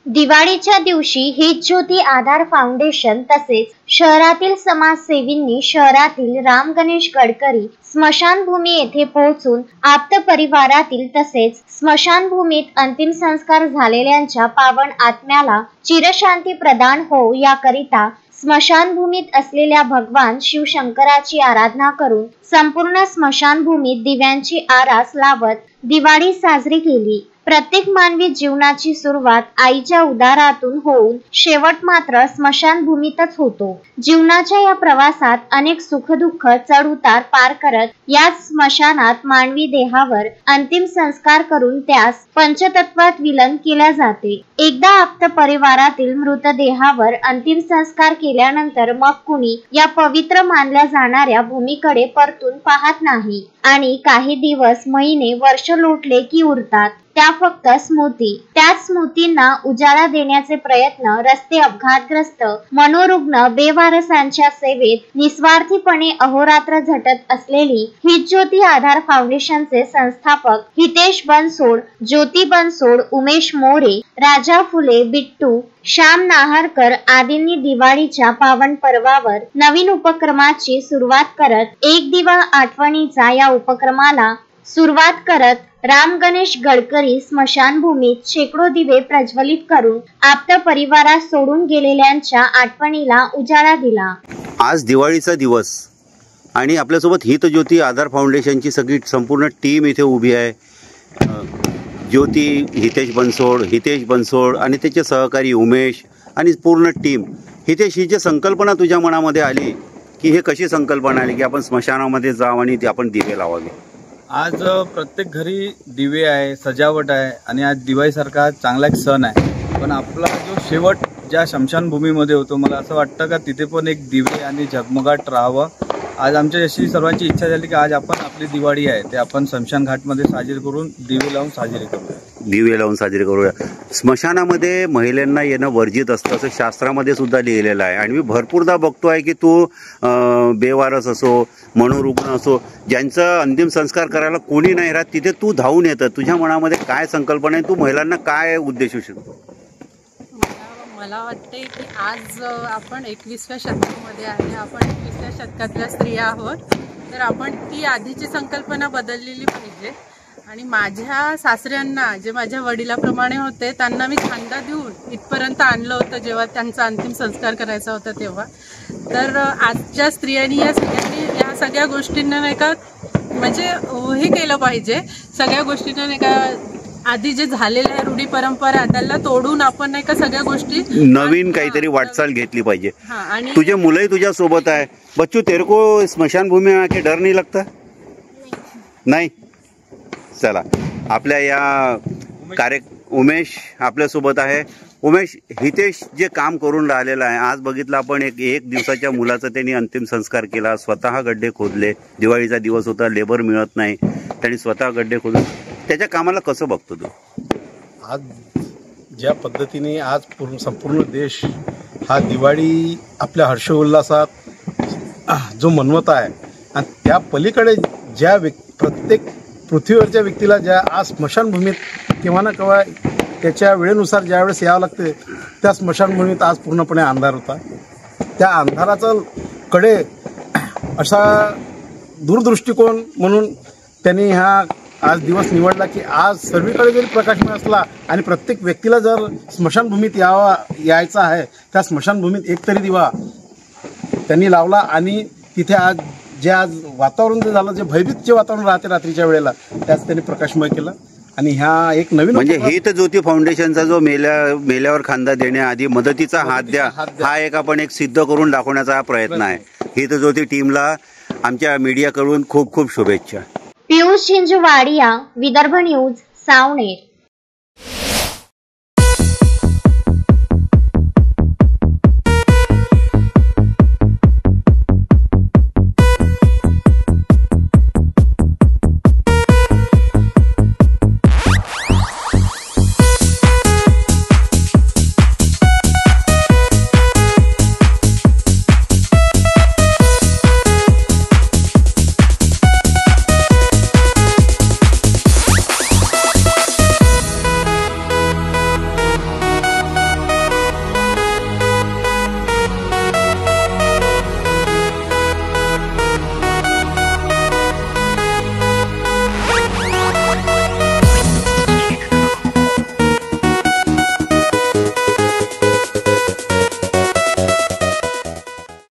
दिवाळीच्या दिवशी हित ज्योती आधार फाउंडेशन तसेच शहरातील समाजसेवींनी शहरातील राम गणेश गडकरी स्मशानभूमी येथे पोहोचून आप्त परिवारातील तसेच स्मशानभूमीत अंतिम संस्कार झालेल्यांच्या पावन आत्म्याला चिरशांती प्रदान हो याकरिता स्मशानभूमीत असलेल्या भगवान शिवशंकराची आराधना करून संपूर्ण स्मशानभूमीत दिव्यांची आरास लावत दिवाळी साजरी केली। प्रत्येक मानवी जीवनाची सुरुवात आईच्या उदरातून होऊन शेवट मात्र स्मशानभूमीतच होतो। जीवनाच्या या प्रवासात अनेक सुखदुःख चढ-उतार पार करत या स्मशानात मानवी देहावर अंतिम संस्कार करून त्यास पंचतत्वात विलीन केले जाते। एकदा आप्त परिवारातील मृतदेहावर अंतिम संस्कार केल्यानंतर मग कुणी या पवित्र मानल्या जाणाऱ्या भूमीकडे परतून पाहत नाही आणि काही दिवस, महिने, वर्ष लोटले की उरतात त्या फक्त स्मृती। त्याच स्मृतींना उजाळा देण्याचे प्रयत्न रस्ते अपघातग्रस्त मनोरुग्ण बेवारसांच्या सेवेत निस्वार्थीपणे अहोरात्र झटत असलेली हित ज्योती आधार फाउंडेशनचे संस्थापक हितेश बनसोड, ज्योती बनसोड, उमेश मोरे, राजा फुले, बिट्टू, श्याम नाहरकर आदींनी दिवाळीच्या पावन पर्वावर नवीन उपक्रमाची सुरुवात करत एक दिवा आठवणीचा या उपक्रमाला सुरुवात करत राम गणेश गडकरी स्मशानभूमीत शेकडो दिवे प्रज्वलित करून आप्त परिवारात सोडून गेलेल्यांच्या आठवणीला उजाळा दिला। आज दिवाळीचा दिवस आणि आपल्यासोबत हित ज्योती आधार फाउंडेशनची सगळी संपूर्ण टीम इथे उभी आहे। ज्योती, हितेश बनसोड आणि त्याचे सहकारी उमेश आणि पूर्ण टीम। हितेश, ही जी संकल्पना तुझ्या मनामध्ये आली की हे कशी संकल्पना आली की आपण स्मशानामध्ये जावं आणि ते आपण दिवे लावावे? आज प्रत्येक घरी दिवे आहे, सजावट आहे आणि आज दिवाळीसारखा चांगला एक सण आहे, पण आपला जो शेवट ज्या स्मशानभूमीमध्ये होतो, मला असं वाटतं का तिथे पण एक दिवे आणि झगमगाट राहावं। आज आमच्या अशी सर्वांची इच्छा झाली की आज आपण आपली दिवाळी आहे ते आपण स्मशान घाटमध्ये साजरी करून दिवे लावून साजरी करूया। स्मशानामध्ये महिलांना येणं वर्जित असतं असं शास्त्रामध्ये सुद्धा लिहिलेलं आहे आणि मी भरपूरदा बघतोय की तू बेवारस असो, मनोरुग्ण असो, ज्यांचं अंतिम संस्कार करायला कोणी नाही राहत तिथे तू धावून येतं। तुझ्या मनामध्ये काय संकल्पना आहे? तू महिलांना काय उद्देशू शकतो? मला वाटते की आज आपण 21व्या शतकामध्ये आहे, आपण 21व्या शतकातल्या स्त्रिया आहोत, तर आपण ती आधीची संकल्पना बदललेली पाहिजे। आणि माझ्या सासऱ्यांना जे माझ्या वडिलाप्रमाणे होते त्यांना मी खांदा देऊन इथपर्यंत आणलं होतं जेव्हा त्यांचा अंतिम संस्कार करायचा होता तेव्हा। तर आजच्या स्त्रियांनी या सगळ्या गोष्टींना नाही का म्हणजे हे केलं पाहिजे, सगळ्या गोष्टींना नाही का आधी जे झालेल्या रूढी परंपरा त्याला तोडून आपण नाही का सगळ्या गोष्टी नवीन काहीतरी वाटचाल घेतली पाहिजे। तुझे मुलंही तुझ्या सोबत आहे। बच्चू, तेरे को स्मशान भूमी में आके डर नहीं लगता? नहीं? चला, आपल्या या उमेश आपल्या सोबत आहे। उमेश, हितेश जे काम करून राहिलेलं आहे, आज बघितलं आपण एक दिवसाच्या मुलाचा त्यांनी अंतिम संस्कार केला, स्वतः गड्डे खोदले, दिवाळीचा दिवस होता, लेबर मिळत नाही, त्यांनी स्वतः गड्डे खोदून त्याच्या कामाला कसं बघतो तू? आज ज्या पद्धतीने आज संपूर्ण देश हा दिवाळी आपल्या हर्षोल्लासात जो मनवत आहे आणि त्या पलीकडे ज्या प्रत्येक पृथ्वीवरच्या व्यक्तीला ज्या आज स्मशानभूमीत केव्हा ना केव्हा त्याच्या वेळेनुसार ज्यावेळेस यावं लागते त्या स्मशानभूमीत आज पूर्णपणे अंधार होता। त्या अंधाराचा कडे असा दूरदृष्टिकोन म्हणून त्यांनी हा आज दिवस निवडला की आज सर्वीकडे जरी प्रकाशमय असला आणि प्रत्येक व्यक्तीला जर स्मशानभूमीत यायचं आहे त्या स्मशानभूमीत एकतरी दिवा त्यांनी लावला आणि तिथे आज वातावरण जे झालं, जे भयभीत जे वातावरण राहते रात्रीच्या वेळेला, त्याच त्यांनी प्रकाशमय केलं। आणि ह्या एक नवीन म्हणजे हित ज्योती फाउंडेशनचा जो मेल्यावर खांदा देण्याआधी मदतीचा हात द्या हा एक सिद्ध करून दाखवण्याचा हा प्रयत्न आहे। हित ज्योती टीमला आमच्या मीडियाकडून खूप खूप शुभेच्छा। पियुष चिंचवाडिया, विदर्भ न्यूज, सावनेर।